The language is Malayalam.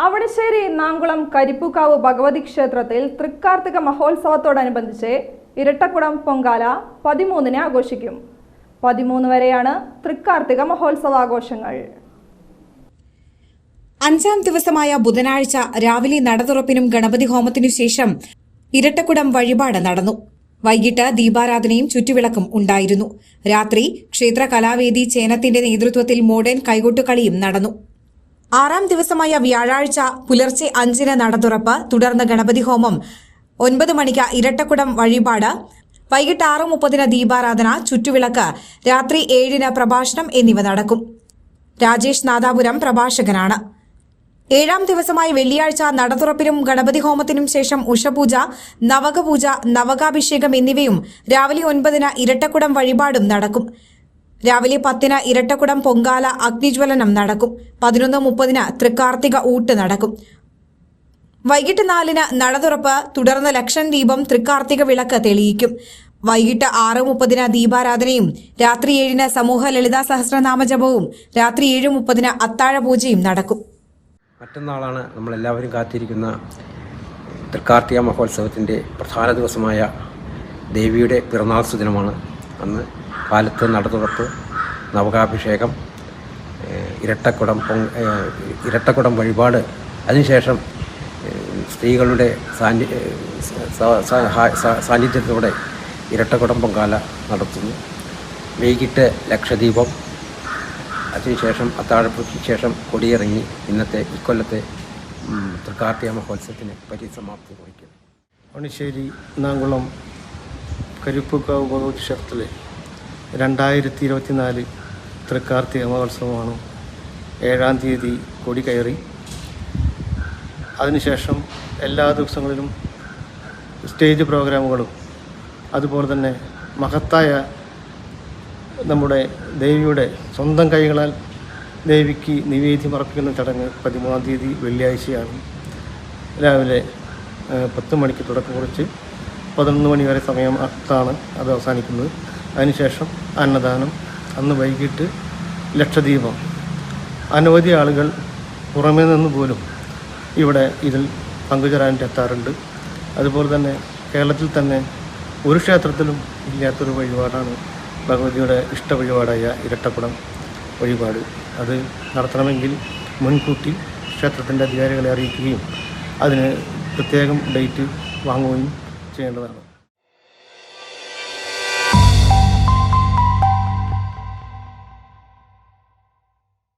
അവണിശ്ശേരി നാങ്കുളം കരിപ്പൂക്കാവ് ഭഗവതി ക്ഷേത്രത്തിൽ തൃക്കാർത്തിക മഹോത്സവത്തോടനുബന്ധിച്ച് ഇരട്ടക്കുടം പൊങ്കാല 13-ന് ആഘോഷിക്കും. 13 വരെയാണ് തൃക്കാർത്തിക മഹോത്സവാഘോഷങ്ങൾ. 5-ാം ദിവസമായ ബുധനാഴ്ച രാവിലെ നടതുറപ്പിനും ഗണപതി ഹോമത്തിനു ശേഷം ഇരട്ടക്കുടം വഴിപാട് നടന്നു. വൈകിട്ട് ദീപാരാധനയും ചുറ്റുവിളക്കും ഉണ്ടായിരുന്നു. രാത്രി ക്ഷേത്ര കലാവേദി ചേനത്തിന്റെ നേതൃത്വത്തിൽ മോഡേൺ കൈകൊട്ടുകളിയും നടന്നു. 6-ാം ദിവസമായ വ്യാഴാഴ്ച പുലർച്ചെ 5-ന് നടതുറപ്പ്, തുടർന്ന് ഗണപതി ഹോമം, 9 മണിക്ക് ഇരട്ടക്കുടം വഴിപാട്, വൈകിട്ട് 6:30-ന് ദീപാരാധന, ചുറ്റുവിളക്ക്, രാത്രി 7-ന് പ്രഭാഷണം എന്നിവ നടക്കും. രാജേഷ് നാദാപുരം പ്രഭാഷകനാണ്. 7-ാം ദിവസമായ വെള്ളിയാഴ്ച നടതുറപ്പിനും ഗണപതി ഹോമത്തിനും ശേഷം ഉഷപൂജ, നവകപൂജ, നവകാഭിഷേകം എന്നിവയും രാവിലെ 9-ന് ഇരട്ടക്കുടം വഴിപാടും നടക്കും. രാവിലെ 10-ന് ഇരട്ടക്കുടം പൊങ്കാല അഗ്നിജ്വലനം നടക്കും. 11:30-ന് തൃക്കാർത്തിക ഊട്ട് നടക്കും. വൈകിട്ട് 4-ന് നടതുറപ്പ്, തുടർന്ന് ലക്ഷം ദീപം, തൃക്കാർത്തിക വിളക്ക് തെളിയിക്കും. വൈകിട്ട് 6:30-ന് ദീപാരാധനയും രാത്രി 7-ന് സമൂഹ ലളിതാ സഹസ്രനാമജപവും രാത്രി 7:30-ന് അത്താഴപൂജയും നടക്കും. മറ്റന്നാളാണ് നമ്മളെല്ലാവരും കാത്തിരിക്കുന്ന തൃക്കാർത്തിക മഹോത്സവത്തിൻ്റെ പ്രധാന ദിവസമായ ദേവിയുടെ പിറന്നാൾ സുദിനമാണ്. അന്ന് കാലത്ത് നടതുറപ്പ്, നവകാഭിഷേകം, ഇരട്ടക്കുടം വഴിപാട്, അതിനുശേഷം സ്ത്രീകളുടെ സാന്നിധ്യത്തോടെ ഇരട്ടക്കുടം പൊങ്കാല നടത്തുന്നു. വൈകിട്ട് ലക്ഷദീപം, അതിനുശേഷം അത്താഴപ്പൂജയ്ക്ക് ശേഷം കൊടിയിറങ്ങി ഇക്കൊല്ലത്തെ തൃക്കാർത്തിക മഹോത്സവത്തിന് പരിസമാപ്തി കുറിക്കും. അവണിശ്ശേരി നാങ്കുളം കരിപ്പൂക്കാവ് ഭഗവതി ക്ഷേത്രത്തിലെ 2024 തൃക്കാർത്തിക മഹോത്സവമാണ്. 7-ാം തീയതി കൊടി കയറി. അതിനുശേഷം എല്ലാ ദിവസങ്ങളിലും സ്റ്റേജ് പ്രോഗ്രാമുകളും അതുപോലെ തന്നെ മഹത്തായ നമ്മുടെ ദേവിയുടെ സ്വന്തം കൈകളാൽ ദേവിക്ക് നിവേദ്യം അർപ്പിക്കുന്ന ചടങ്ങ് 13-ാം തീയതി വെള്ളിയാഴ്ചയാണ്. രാവിലെ 10 മണിക്ക് തുടക്കം കുറിച്ച് 11 മണി വരെ സമയത്താണ് അത് അവസാനിക്കുന്നത്. അതിനുശേഷം അന്നദാനം, അന്ന് വൈകിട്ട് ലക്ഷദീപം. അനവധി ആളുകൾ പുറമേ നിന്ന് പോലും ഇവിടെ ഇതിൽ പങ്കുചേരാനായിട്ട് എത്താറുണ്ട്. അതുപോലെ തന്നെ കേരളത്തിൽ തന്നെ ഒരു ക്ഷേത്രത്തിലും ഇല്ലാത്തൊരു വഴിപാടാണ് ഭഗവതിയുടെ ഇഷ്ട വഴിപാടായ ഇരട്ടക്കുടം വഴിപാട്. അത് നടത്തണമെങ്കിൽ മുൻകൂട്ടി ക്ഷേത്രത്തിൻ്റെ അധികാരികളെ അറിയിക്കുകയും അതിന് പ്രത്യേകം ഡേറ്റ് വാങ്ങുകയും ചെയ്യേണ്ടതാണ്.